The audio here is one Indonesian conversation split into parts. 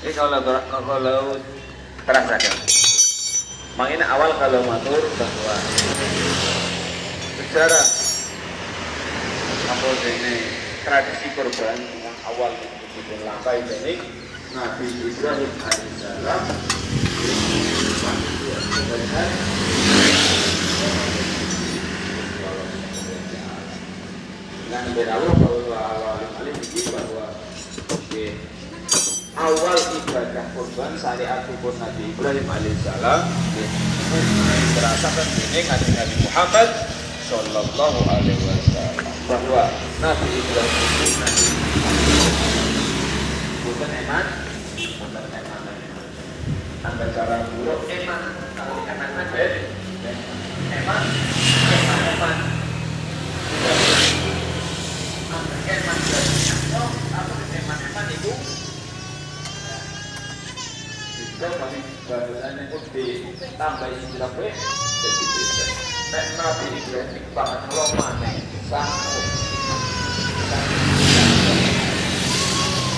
Ini kalau terasakan. Makanya awal kalau matur bahwa sejarah apa ini tradisi korban yang awal itu langkai ini Nabi Ibrahim alaihissalam dan berawal bahwa awal ini bahwa awal ibadah korban syariat pun Nabi Ibrahim alaihissalam terasakan ini kanjeng Nabi Muhammad sallallahu alaihi wasallam bahwa Nabi Ibrahim itu Nabi bukan eman tanda cara buruk eman kalau eman beda eman eman eman itu kami bahasanya pun ditambah istilah B jadi beda. Nek Nabi Ibrahim banget romane sanggup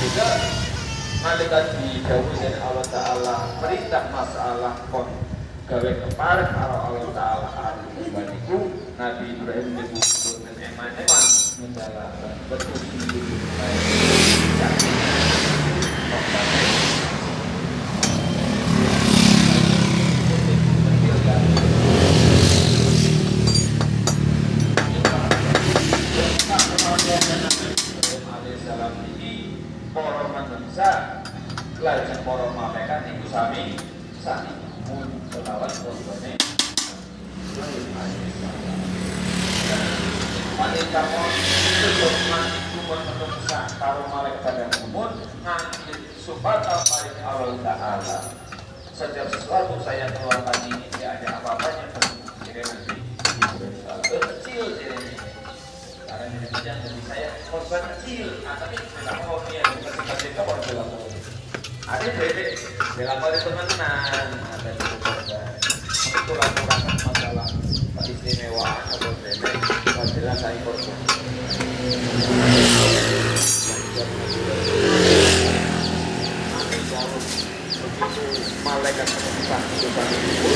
juga malaikat dijauhi dari Allah Ta'ala perintah masalah kon gawe keparek Allah Ta'ala baniku Nabi Ibrahim dibukul dan eman-eman menjalankan betul alaihissalam ini para manusia lajeng para malaikat iku sami mun kelawan korbane wanita mon cukup iku menungsa karo malaikat yang umum nganti supaya paring Allah Ta'ala setiap sesuatu saya keluarkan ini tidak ada apa-apanya kira nanti kecil ini karena ini tidak dari saya korban kecil tapi tidak mau dia bukan korban dalam ada beda dalam hal teman-teman ada korban itu kurang-kurang masalah keistimewaan atau beda jelas saya korban nanti kalau begitu malaikat menemukan kehidupan itu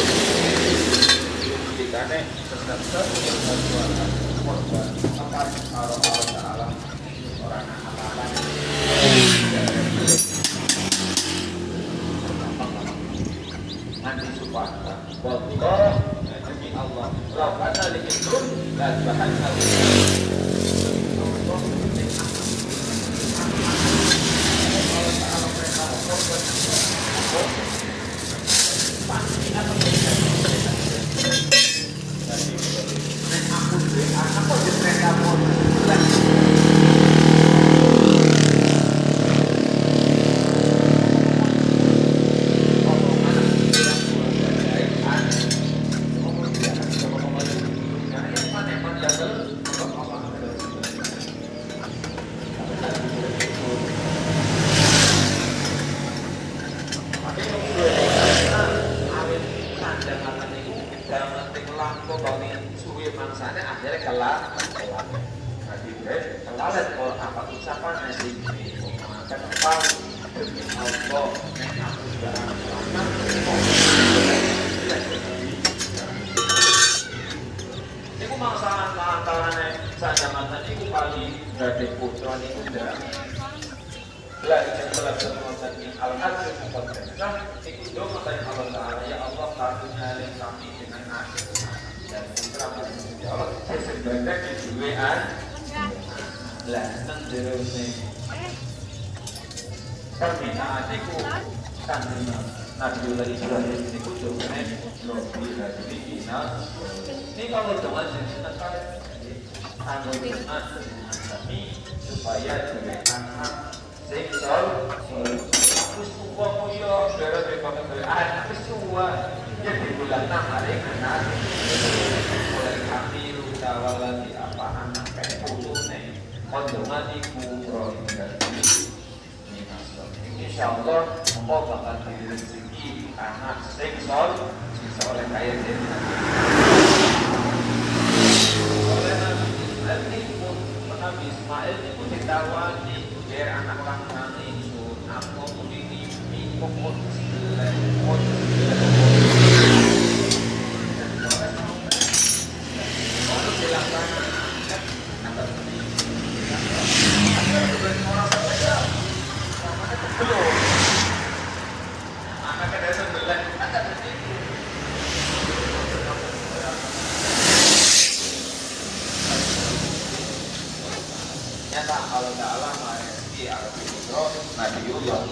dikane tetap bersuara korban apa Allah Ta'ala orang apa-apa nanti supaya wallah demi Allah lakukan hal itu dan bahan hal akhirnya kelar Nabi Ibrahim kelalat kalau apa ucapan Nabi Ibrahim mengatakan apa demi Allah yang aku sudah lakukan itu masalah antara saja mantan itu paling dari putra itu tidak belajar belajar di al-hasil atau belajar itu doa dari Allah Ta'ala ya Allah karuniai kami dengan akhir dan putra ya Allah sebenarnya kejuaan lah tenderone permintaan itu kandungan Nabiullah Ibrahim itu doanya Robi Radhi Inal ini kalau doa jenis nekal tanggung dengan kami supaya juga anak seksual terus uang muyo darah dari anak semua yang di bulan 6 hari anak mulai hamil kawalan di apa anak kayak putus nih kondongan ibu roh insyaallah Allah bakal diberi rezeki anak seksual bisa oleh kaya jadi oleh Nabi Ismail itu ditawani biar anak laki itu aku ini Nyata kalau dalam di Al-Qur'an Nabiullah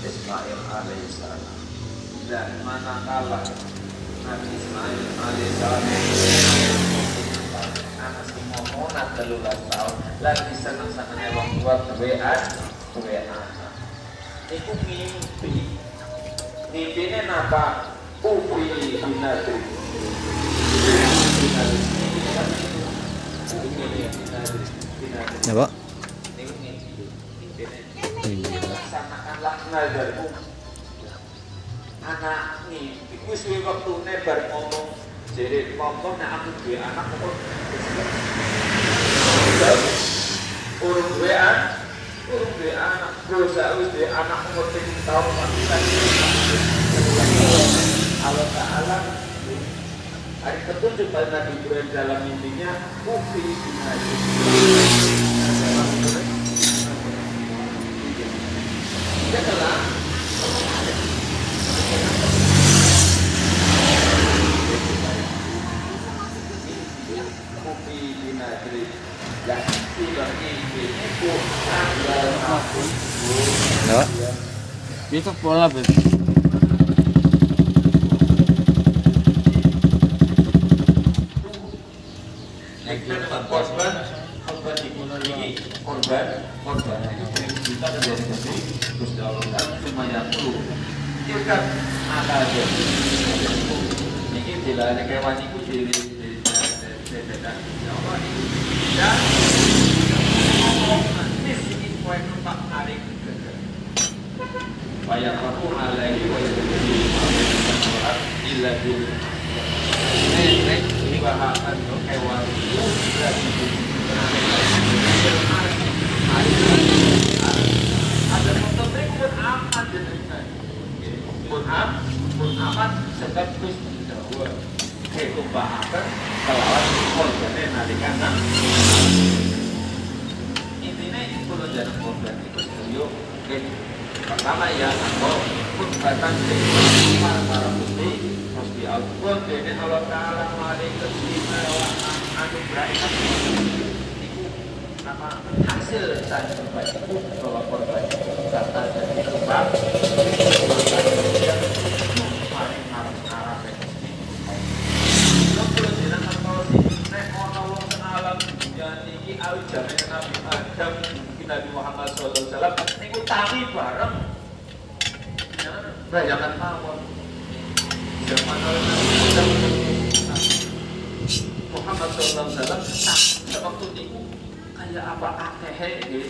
Ismail alaihissalam, dan manakala Nabi Ismail alaihissalam anak si momonat 13 tahun lagi senang-senangnya wong tua duwe anak iku mimpine napa upi binatri Ya, Pak. laksanakanlah nazarmu anak nih wis suwe wektune bar ngomong jadi ngomong nek aku duwe anak kok urung duwe anak dosa wis duwe anak umur 3 tahun Allah Ta'ala hari ketujuh pada Nabi Ibrahim dalam mimpinya ufi binajis setelah ufi binajis yang sudah ini tanggal 10 Ya, Pak. Itu pola, Bet. korban itu kita dari sini terus dalamkan cuma yang perlu kan ada aja ini bila ada kewan itu dari dan ini poin 4 hari bayar aku alaihi wa illa bil ini bahasan hewan itu ada motor pun aman pun aman sedang terus dahulu itu bahasan kelawan korbannya nalikana intinya itu perlu jadi korban itu setuju pertama ya kalau pun batang para putih mesti Al-Quran dan Allah Ta'ala malaikat lima anugerah apa hasil tadi korban itu bahwa korban kata dan kembang yang paling arah itu perlu jenengan kalau nek ana wong alam dunia niki awit jane Nabi Adam Nabi Muhammad sallallahu alaihi wasallam niku tangi bareng jangan mawon zaman Muhammad sallallahu alaihi wasallam waktu niku kayak apa akeh nggih